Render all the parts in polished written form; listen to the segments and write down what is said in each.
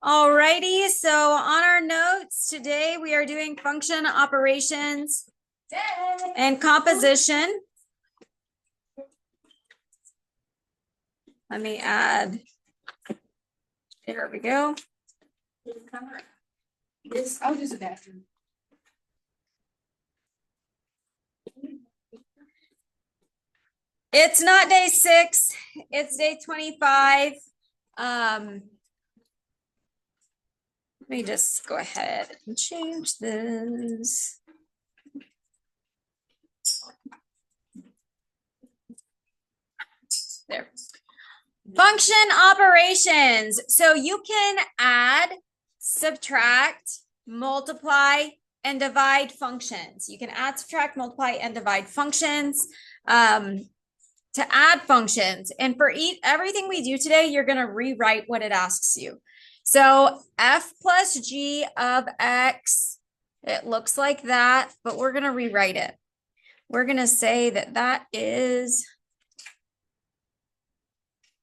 Alrighty, so on our notes today, we are doing function operations and composition. Let me add, here we go. I'll use the bathroom. It's not day 6, it's day 25. Let me just go ahead and change this. There. Function operations. So you can add, subtract, multiply, and divide functions. You can add, subtract, multiply, and divide functions. To add functions. And for everything we do today, you're going to rewrite what it asks you. So f plus g of x, it looks like that, but we're going to rewrite it. We're going to say that that is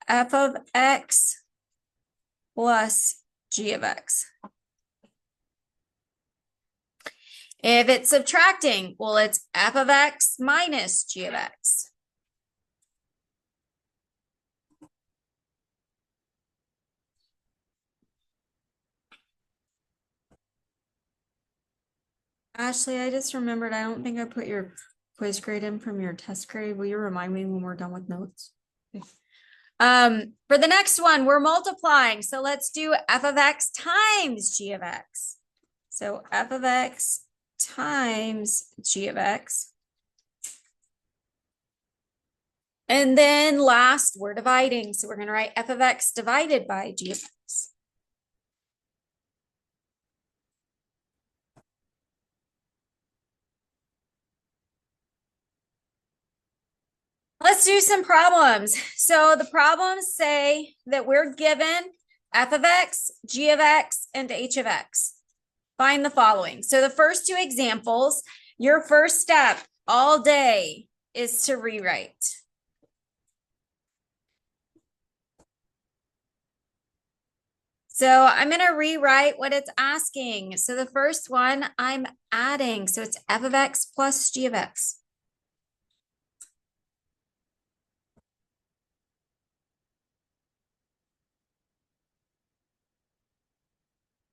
f of x plus g of x. If it's subtracting, well, it's f of x minus g of x. Ashley, I just remembered, I don't think I put your quiz grade in from your test grade. Will you remind me when we're done with notes? For the next one, we're multiplying. So let's do f of x times g of x. So f of x times g of x. And then last, we're dividing. So we're going to write f of x divided by g of x. Let's do some problems. So the problems say that we're given f of x, g of x, and h of x. Find the following. So the first two examples, your first step all day is to rewrite. So I'm going to rewrite what it's asking. So the first one, I'm adding. So it's f of x plus g of x.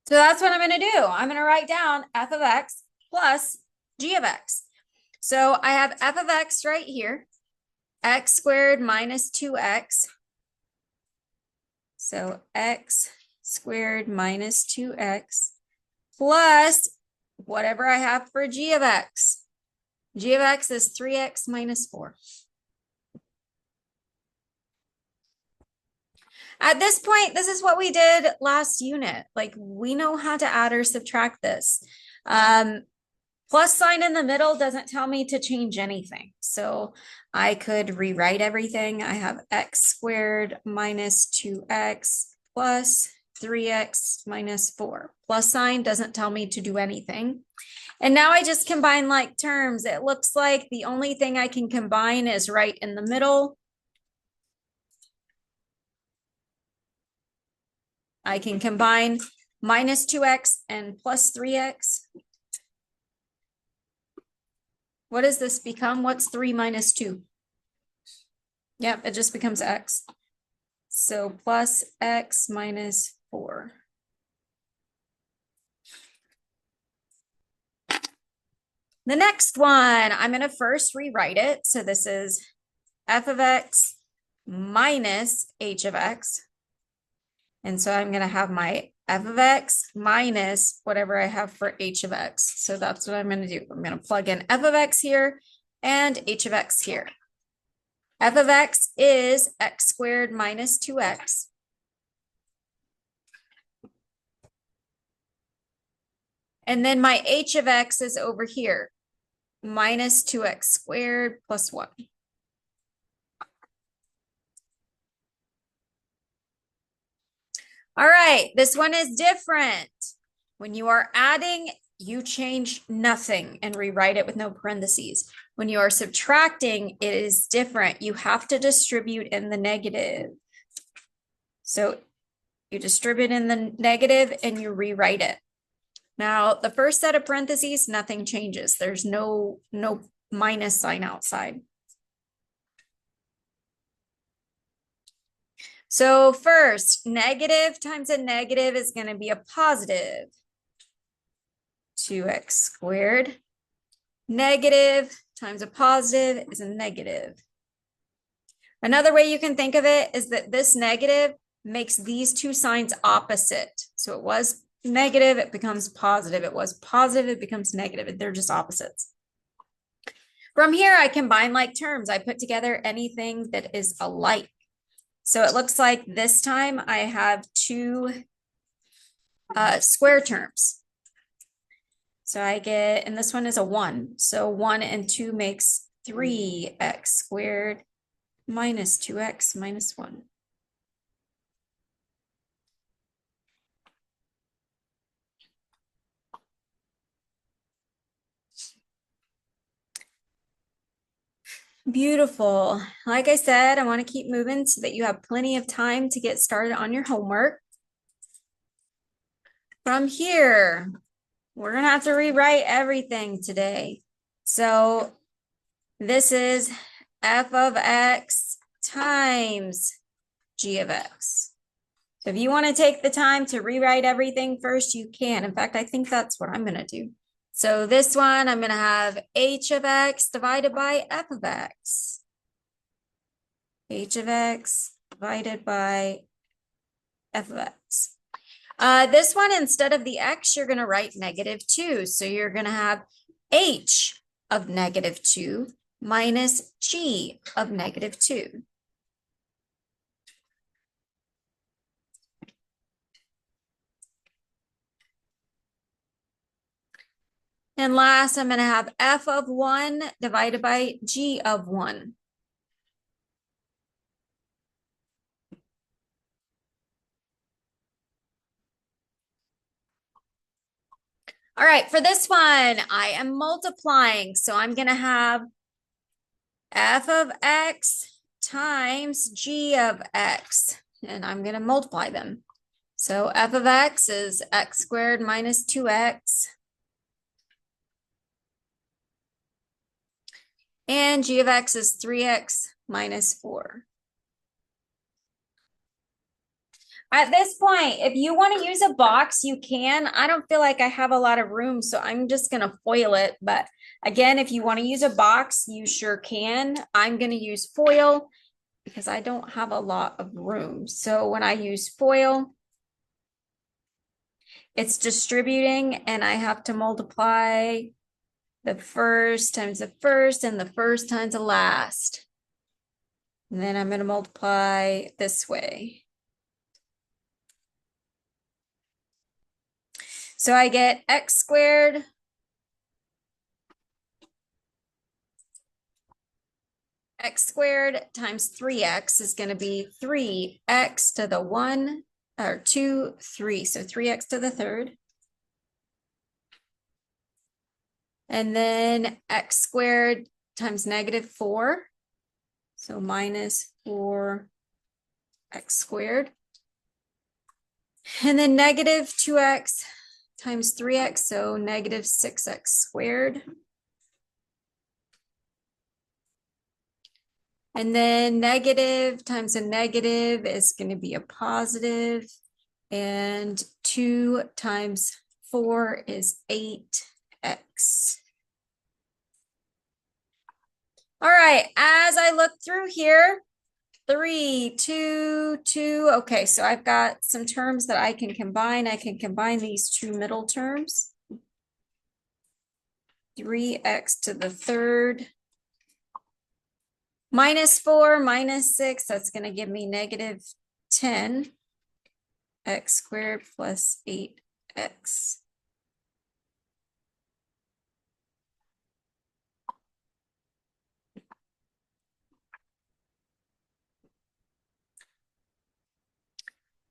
So that's what I'm going to do. I'm going to write down f of x plus g of x. So I have f of x right here, x squared minus 2x. So x squared minus 2x plus whatever I have for g of x. G of x is 3x minus 4. At this point, this is what we did last unit. Like, we know how to add or subtract this. Plus sign in the middle doesn't tell me to change anything. So I could rewrite everything. I have x squared minus 2x plus 3x minus 4. Plus sign doesn't tell me to do anything. And now I just combine like terms. It looks like the only thing I can combine is right in the middle. I can combine minus 2x and plus 3x. What does this become? What's 3 minus 2? Yep, it just becomes x. So plus x minus 4. The next one, I'm going to first rewrite it. So this is f of x minus h of x. And so I'm going to have my f of x minus whatever I have for h of x. So that's what I'm going to do. I'm going to plug in f of x here and h of x here. F of x is x squared minus 2x. And then my h of x is over here, minus 2x squared plus 1. All right, this one is different. When you are adding, you change nothing and rewrite it with no parentheses. When you are subtracting, it is different. You have to distribute in the negative. So you distribute in the negative, and you rewrite it. Now, the first set of parentheses, nothing changes. There's no minus sign outside. So first, negative times a negative is going to be a positive 2x squared. Negative times a positive is a negative. Another way you can think of it is that this negative makes these two signs opposite. So it was negative, it becomes positive. It was positive, it becomes negative. They're just opposites. From here, I combine like terms. I put together anything that is alike. So it looks like this time I have two square terms. So I get, and this one is a 1. So 1 and 2 makes 3x squared minus 2x minus 1. Beautiful. Like I said, I want to keep moving so that you have plenty of time to get started on your homework. From here, we're going to have to rewrite everything today. So this is f of x times g of x. So if you want to take the time to rewrite everything first, you can. In fact, I think that's what I'm going to do. So this one, I'm going to have h of x divided by f of x. H of x divided by f of x. This one, instead of the x, you're going to write -2. So you're going to have h of -2 minus g of -2. And last, I'm going to have f of 1 divided by g of 1. All right, for this one, I am multiplying. So I'm going to have f of x times g of x, and I'm going to multiply them. So f of x is x squared minus 2x. And g of x is 3x minus 4. At this point, if you want to use a box, you can. I don't feel like I have a lot of room, so I'm just going to foil it. But again, if you want to use a box, you sure can. I'm going to use foil because I don't have a lot of room. So when I use foil, it's distributing, and I have to multiply the first times the first and the first times the last. And then I'm going to multiply this way. So I get x squared times 3x is going to be 3x to the 1 or 2, 3. So 3x to the third. And then x squared times -4. So minus 4x squared. And then -2x times 3x, so -6x squared. And then negative times a negative is going to be a positive. And 2 times 4 is 8x. All right, as I look through here, 3, 2, 2. Okay, so I've got some terms that I can combine. I can combine these two middle terms. 3x to the third. -4 minus 6, that's going to give me -10 x squared plus 8x.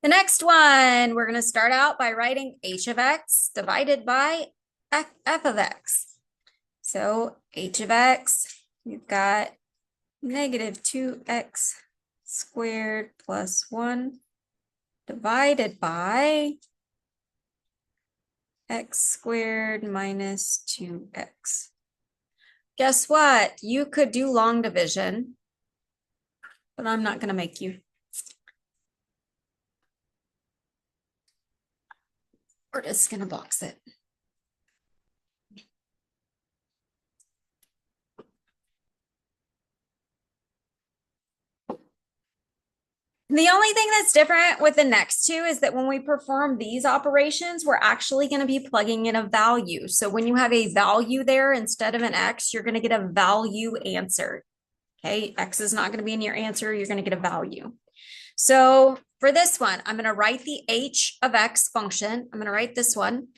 The next one, we're going to start out by writing h of x divided by f of x. So h of x, you've got -2x squared plus 1 divided by x squared minus 2x. Guess what? You could do long division, but I'm not going to make you. We're just going to box it. The only thing that's different with the next two is that when we perform these operations, we're actually going to be plugging in a value. So when you have a value there instead of an X, you're going to get a value answer. Okay, X is not going to be in your answer. You're going to get a value. So for this one, I'm going to write the h of x function. I'm going to write this one.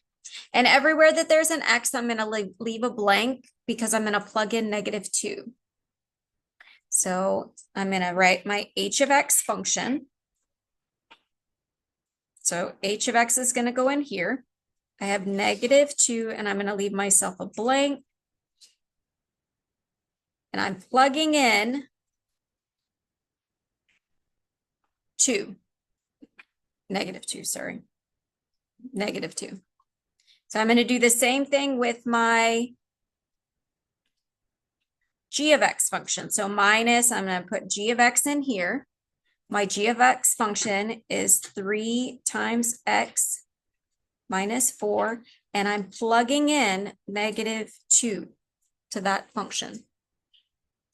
And everywhere that there's an X, I'm going to leave a blank because I'm going to plug in -2. So I'm going to write my h of x function. So h of x is going to go in here. I have -2, and I'm going to leave myself a blank. And I'm plugging in 2. -2, sorry. -2. So I'm going to do the same thing with my g of x function. So minus, I'm going to put g of x in here. My g of x function is 3 times x minus 4, and I'm plugging in -2 to that function.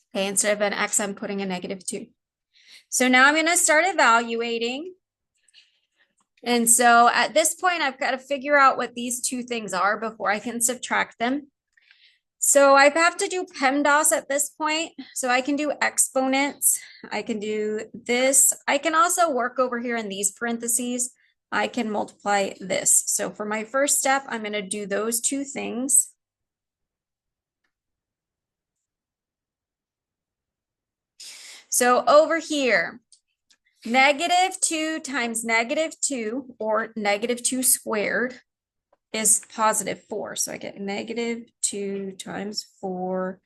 Okay, instead of an x, I'm putting a -2. So now I'm going to start evaluating. And so at this point, I've got to figure out what these two things are before I can subtract them. So I have to do PEMDAS at this point. So I can do exponents. I can do this. I can also work over here in these parentheses. I can multiply this. So for my first step, I'm going to do those two things. So over here, -2 times -2, or -2 squared, is +4. So I get -2 times 4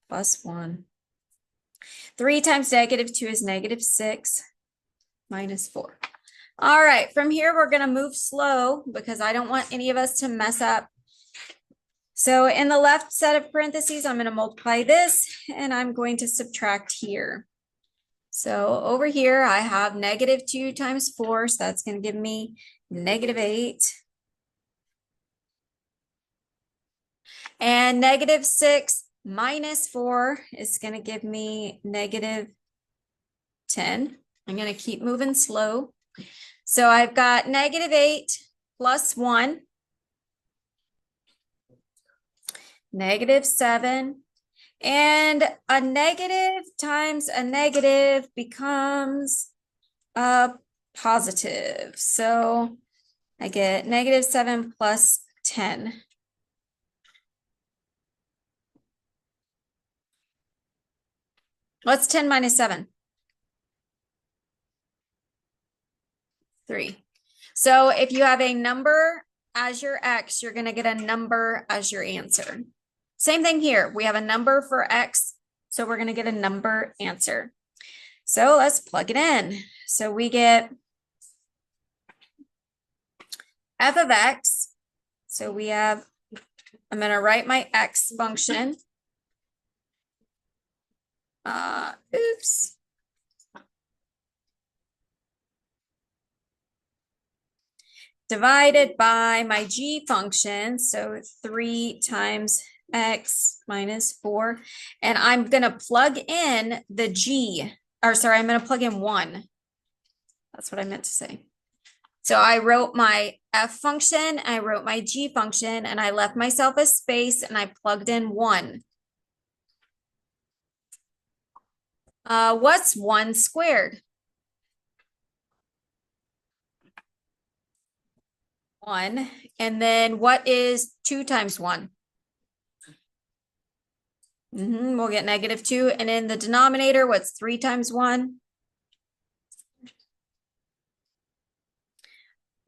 plus 1. 3 times -2 is -6 minus 4. All right, from here, we're going to move slow because I don't want any of us to mess up. So in the left set of parentheses, I'm going to multiply this, and I'm going to subtract here. So over here, I have -2 times 4, so that's going to give me -8. And -6 minus 4 is going to give me -10. I'm going to keep moving slow. So I've got -8 plus 1, -7, and a negative times a negative becomes a positive. So I get -7 plus 10. What's 10 minus 7? 3. So if you have a number as your x, you're going to get a number as your answer. Same thing here. We have a number for x, so we're going to get a number answer. So let's plug it in. So we get f of x. So we have, I'm going to write my x function. Oops. Divided by my g function, so 3 times x minus 4, and I'm going to plug in the g, or sorry, I'm going to plug in 1. That's what I meant to say. So I wrote my f function, I wrote my g function, and I left myself a space, and I plugged in 1. What's 1 squared? 1. And then what is 2 times 1? We'll get -2. And in the denominator, what's 3 times 1?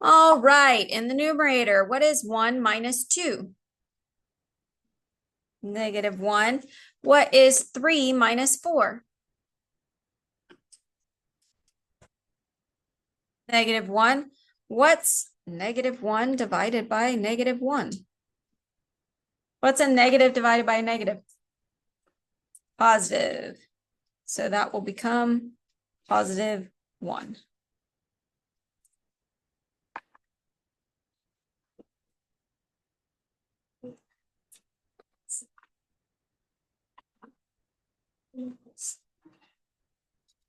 All right. In the numerator, what is 1 minus 2? -1. What is 3 minus 4? -1. What's -1 divided by -1? What's a negative divided by a negative? Positive. So that will become +1.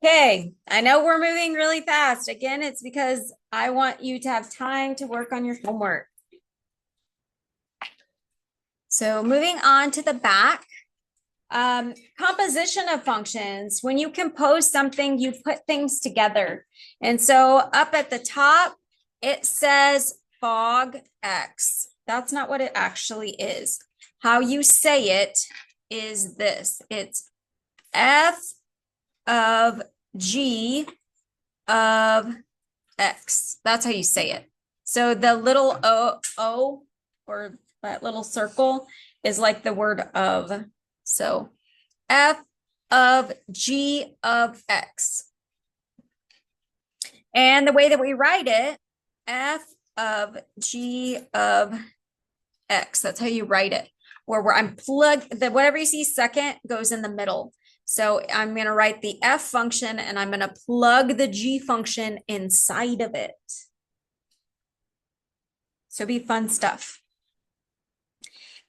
Okay, I know we're moving really fast. Again, it's because I want you to have time to work on your homework. So moving on to the back, composition of functions. When you compose something, you put things together. And so up at the top, it says fog x. That's not what it actually is. How you say it is this. It's f of g of x. That's how you say it. So the little o or that little circle is like the word of. So f of g of x. And the way that we write it, f of g of x. That's how you write it. Where I'm whatever you see second goes in the middle. So I'm going to write the f function and I'm going to plug the g function inside of it. So it'll be fun stuff.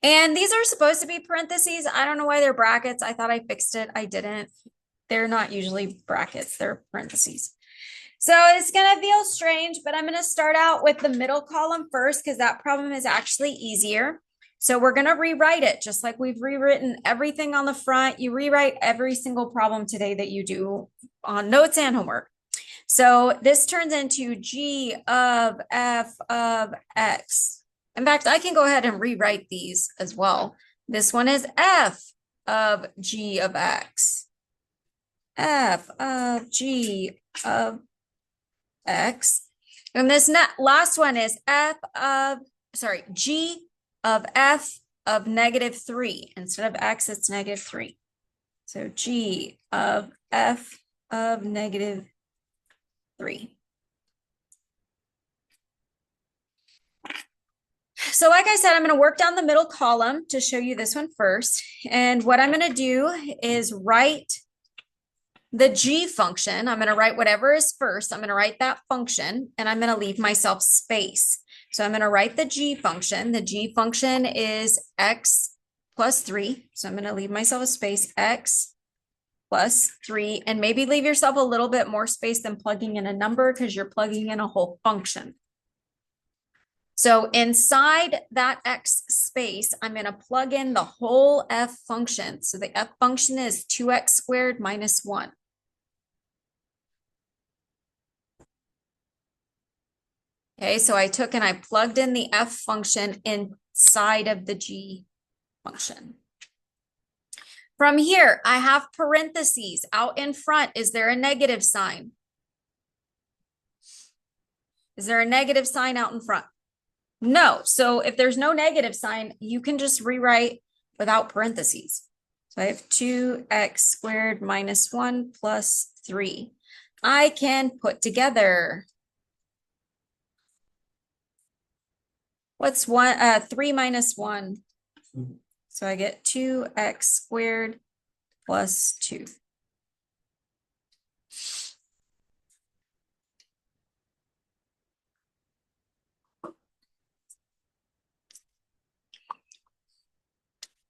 And these are supposed to be parentheses. I don't know why they're brackets. I thought I fixed it. I didn't. They're not usually brackets. They're parentheses. So it's going to feel strange, but I'm going to start out with the middle column first because that problem is actually easier. So we're going to rewrite it just like we've rewritten everything on the front. You rewrite every single problem today that you do on notes and homework. So this turns into g of f of x. In fact, I can go ahead and rewrite these as well. This one is f of g of x. F of g of x. And this last one is g of f of -3. Instead of x, it's -3. So g of f of -3. So like I said, I'm going to work down the middle column to show you this one first. And what I'm going to do is write the g function. I'm going to write whatever is first. I'm going to write that function and I'm going to leave myself space. So I'm going to write the g function. The g function is x plus 3. So I'm going to leave myself a space, x plus 3, and maybe leave yourself a little bit more space than plugging in a number because you're plugging in a whole function. So inside that x space, I'm going to plug in the whole f function. So the f function is 2x squared minus 1. Okay, so I took and I plugged in the f function inside of the g function. From here, I have parentheses out in front. Is there a negative sign? Is there a negative sign out in front? No. So if there's no negative sign, you can just rewrite without parentheses. So I have 2x squared minus 1 plus 3. I can put together. What's 3 minus 1? So I get 2x squared plus 2.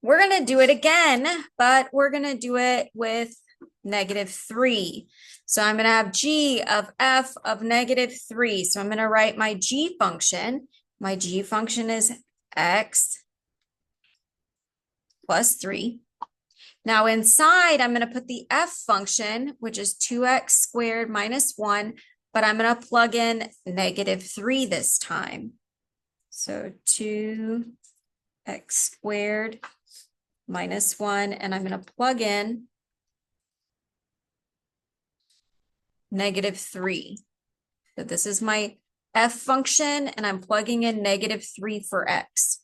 We're going to do it again, but we're going to do it with -3. So I'm going to have g of f of -3. So I'm going to write my g function. My g function is x plus 3. Now inside, I'm going to put the f function, which is 2x squared minus 1, but I'm going to plug in -3 this time. So 2x squared minus 1, and I'm going to plug in -3. So this is my f function, and I'm plugging in -3 for x.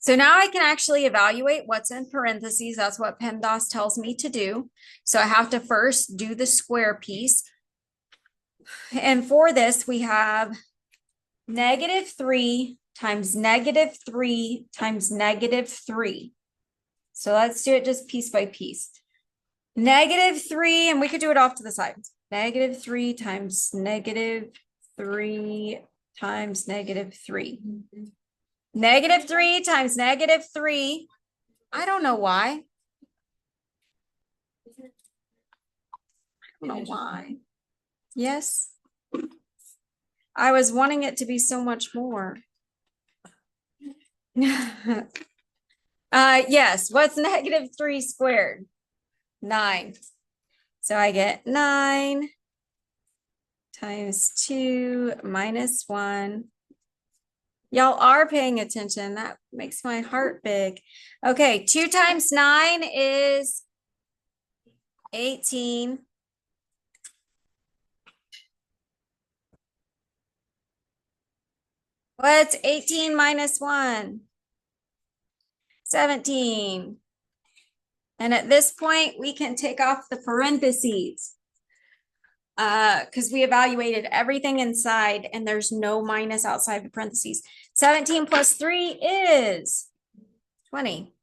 So now I can actually evaluate what's in parentheses. That's what PEMDAS tells me to do. So I have to first do the square piece. And for this, we have -3 times -3 times -3. So let's do it just piece by piece. -3, and we could do it off to the side. -3 times -3 times -3. -3 times -3. I don't know why. I don't know why. Yes. I was wanting it to be so much more. Yes, what's -3 squared? 9. So I get 9 times 2 minus 1. Y'all are paying attention. That makes my heart big. Okay, 2 times 9 is 18. What's 18 minus 1? 17. And at this point, we can take off the parentheses because we evaluated everything inside and there's no minus outside the parentheses. 17 plus 3 is 20.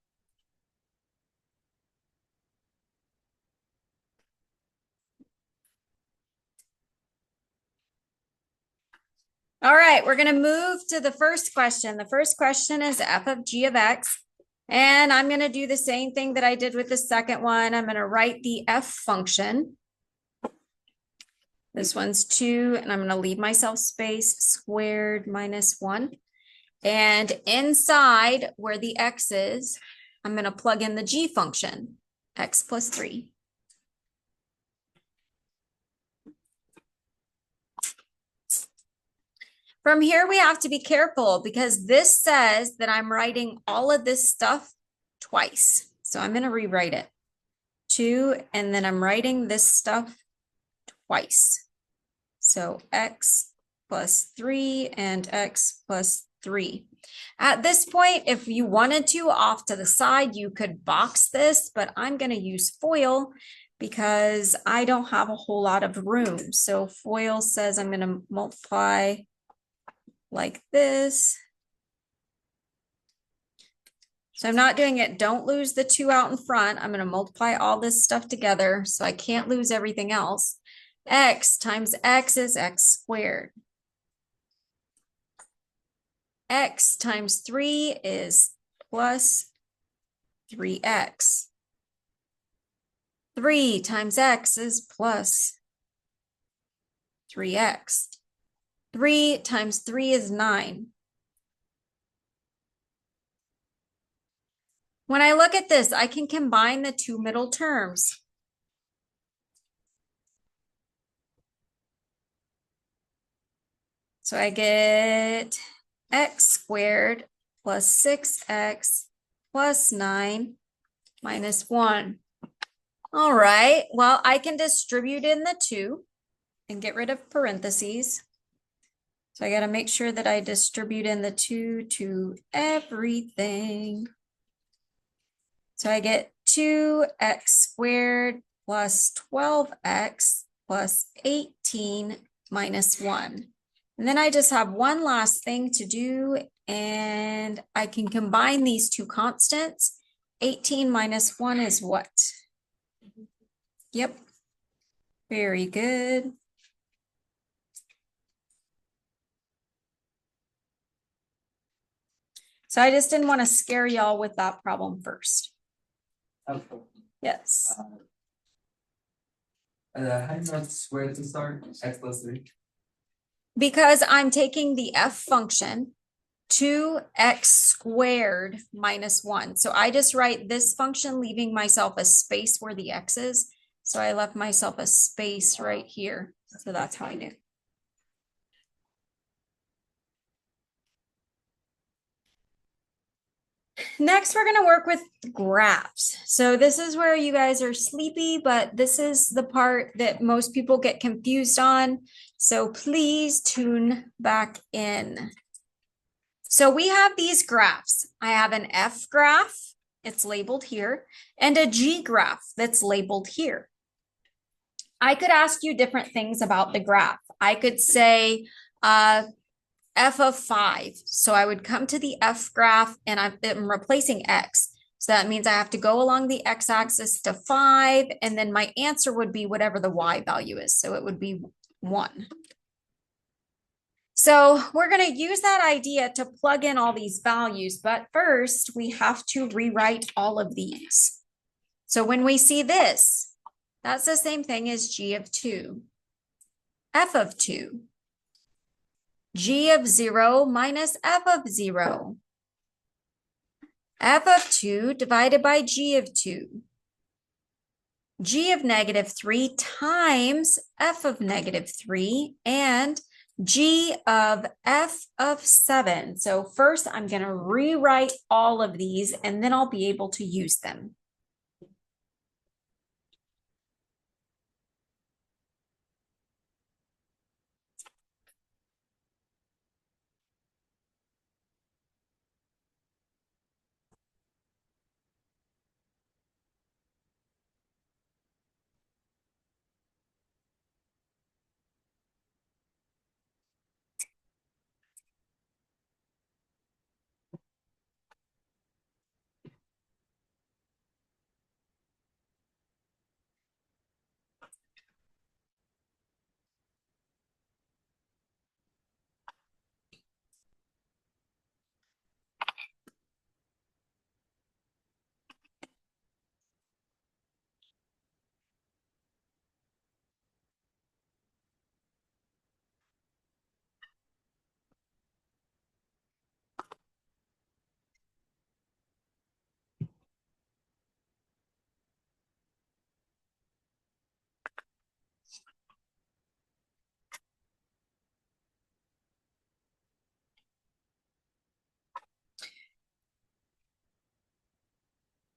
All right, we're going to move to the first question. The first question is f of g of x. And I'm going to do the same thing that I did with the second one. I'm going to write the f function. This one's 2, and I'm going to leave myself space, squared minus 1. And inside where the x is, I'm going to plug in the g function, x plus 3. From here, we have to be careful because this says that I'm writing all of this stuff twice. So I'm going to rewrite it. 2, and then I'm writing this stuff twice. So x plus 3 and x plus 3. At this point, if you wanted to, off to the side, you could box this, but I'm going to use FOIL because I don't have a whole lot of room. So FOIL says I'm going to multiply like this. So I'm not doing it. Don't lose the 2 out in front. I'm going to multiply all this stuff together so I can't lose everything else. X times x is x squared. X times 3 is plus 3x. 3 times x is plus 3x. 3 times 3 is 9. When I look at this, I can combine the 2 middle terms. So I get x squared plus 6x plus 9 minus 1. All right, well, I can distribute in the 2 and get rid of parentheses. So I got to make sure that I distribute in the 2 to everything. So I get 2x squared plus 12x plus 18 minus 1. And then I just have one last thing to do, and I can combine these two constants. 18 minus 1 is what? Yep. Very good. So I just didn't want to scare y'all with that problem first. Okay. Yes. How do you know square to start? X plus 3. Because I'm taking the f function, 2x squared minus 1. So I just write this function, leaving myself a space where the x is. So I left myself a space right here. So that's how I do. Next, we're going to work with graphs. So this is where you guys are sleepy, but this is the part that most people get confused on. So please tune back in. So we have these graphs. I have an F graph, it's labeled here, and a G graph that's labeled here. I could ask you different things about the graph. I could say F of 5. So I would come to the F graph and I'm replacing X. So that means I have to go along the x-axis to 5, and then my answer would be whatever the y value is. So it would be 1. So we're going to use that idea to plug in all these values, but first we have to rewrite all of these. So when we see this, that's the same thing as g of 2, f of 2, g of 0 minus f of 0, f of 2 divided by g of 2, g of negative 3 times f of negative 3, and g of f of 7. So first I'm going to rewrite all of these and then I'll be able to use them.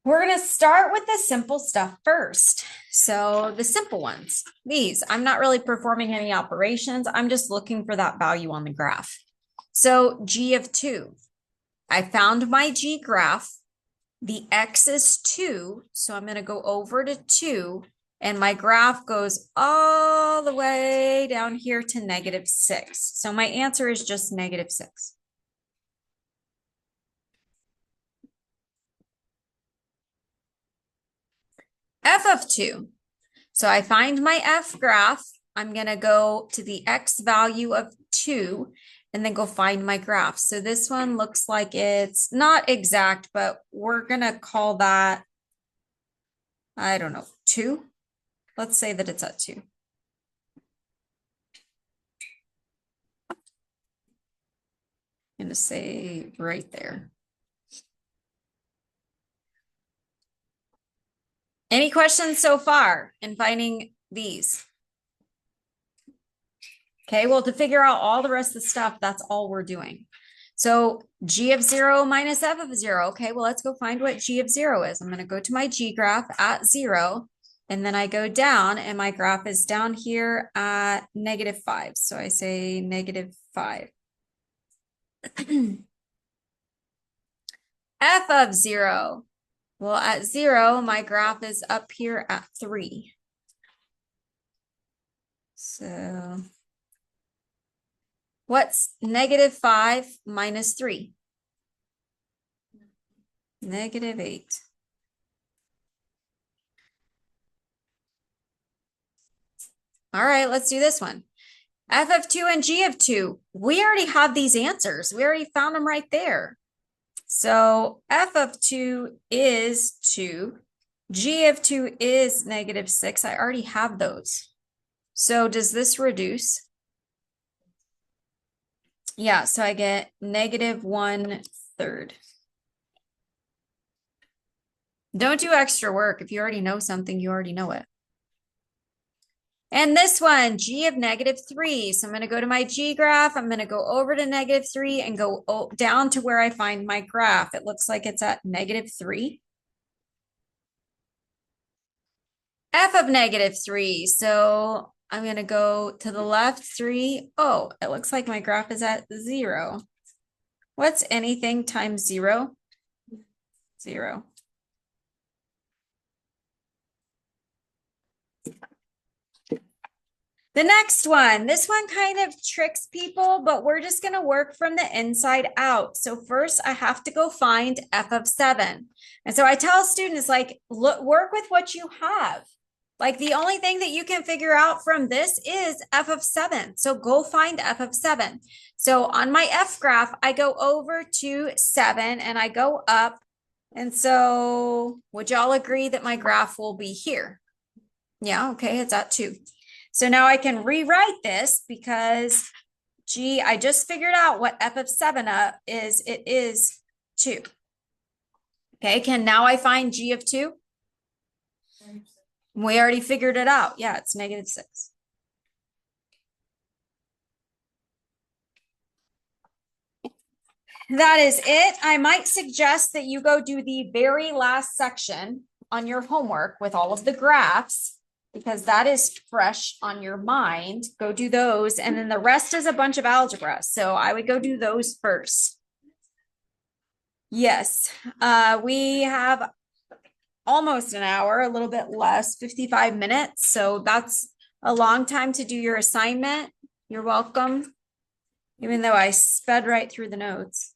We're going to start with the simple stuff first. So the simple ones, these, I'm not really performing any operations. I'm just looking for that value on the graph. So g of 2, I found my g graph. The x is 2, so I'm going to go over to 2, and my graph goes all the way down here to negative 6. So my answer is just negative 6. F of 2. So I find my F graph. I'm going to go to the X value of 2 and then go find my graph. So this one looks like it's not exact, but we're going to call that, I don't know, 2. Let's say that it's at 2. I'm going to say right there. Any questions so far in finding these? Okay, well, to figure out all the rest of the stuff, that's all we're doing. So g of 0 minus f of 0. Okay, well, let's go find what g of 0 is. I'm going to go to my g graph at 0, and then I go down, and my graph is down here at negative 5. So I say negative 5. F of 0. Well, at 0, my graph is up here at 3. So what's negative 5 minus 3? Negative 8. All right, let's do this one. F of 2 and G of 2. We already have these answers. We already found them right there. So F of 2 is 2. G of 2 is negative 6. I already have those. So does this reduce? Yeah, so I get negative 1/3. Don't do extra work. If you already know something, you already know it. And this one, g of negative 3. So I'm going to go to my g graph. I'm going to go over to negative 3 and go down to where I find my graph. It looks like it's at negative 3. F of negative 3. So I'm going to go to the left 3. Oh, it looks like my graph is at 0. What's anything times 0? 0. The next one, this one kind of tricks people, but we're just going to work from the inside out. So first I have to go find f of 7. And so I tell students, like, look, work with what you have. Like, the only thing that you can figure out from this is f of 7. So go find f of 7. So on my f graph, I go over to 7 and I go up. And so would y'all agree that my graph will be here? Yeah, okay, it's at 2. So now I can rewrite this because, gee, I just figured out what f of 7 is. It is 2. Okay, can now I find g of 2? We already figured it out. Yeah, it's -6. That is it. I might suggest that you go do the very last section on your homework with all of the graphs, because that is fresh on your mind. Go do those. And then the rest is a bunch of algebra. So I would go do those first. Yes, we have almost an hour, a little bit less, 55 minutes. So that's a long time to do your assignment. You're welcome. Even though I sped right through the notes.